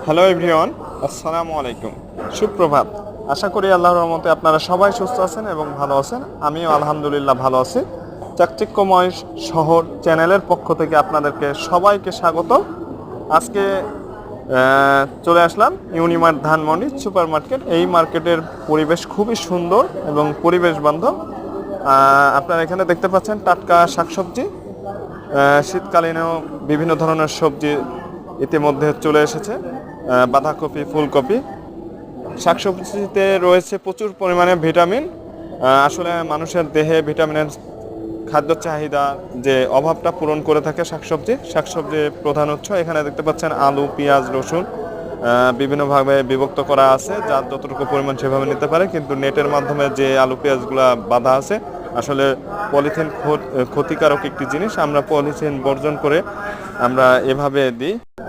Hello everyone, আসসালামু আলাইকুম। সুপ্রভাত। আশা করি আল্লাহর রহমতে আপনারা সবাই সুস্থ আছেন এবং ভালো আছেন। আমিও আলহামদুলিল্লাহ ভালো আছি। চাকচিক্যময় শহর চ্যানেলের পক্ষ থেকে আপনাদেরকে সবাইকে স্বাগত। আজকে চলে আসলাম ইউনিমার্ট ধানমন্ডি সুপার মার্কেট। এই মার্কেটের পরিবেশ খুবই সুন্দর এবং পরিবেশ বান্ধব। আপনারা এখানে দেখতে পাচ্ছেন টাটকা শাকসবজি, শীতকালীনও বিভিন্ন ধরনের সবজি ইতিমধ্যে চলে এসেছে। বাঁধাকপি, ফুলকপি, শাকসবজিতে রয়েছে প্রচুর পরিমাণে ভিটামিন। আসলে মানুষের দেহে ভিটামিনের খাদ্য চাহিদা যে অভাবটা পূরণ করে থাকে শাকসবজির প্রধান উৎস। এখানে দেখতে পাচ্ছেন আলু, পেঁয়াজ, রসুন বিভিন্নভাবে বিভক্ত করা আছে, যার যতটুকু পরিমাণ সেভাবে নিতে পারে। কিন্তু নেটের মাধ্যমে যে আলু পেঁয়াজগুলো বাঁধা আছে, আসলে পলিথিন ক্ষতিকারক একটি জিনিস। আমরা পলিথিন বর্জন করে আমরা এভাবে দিই।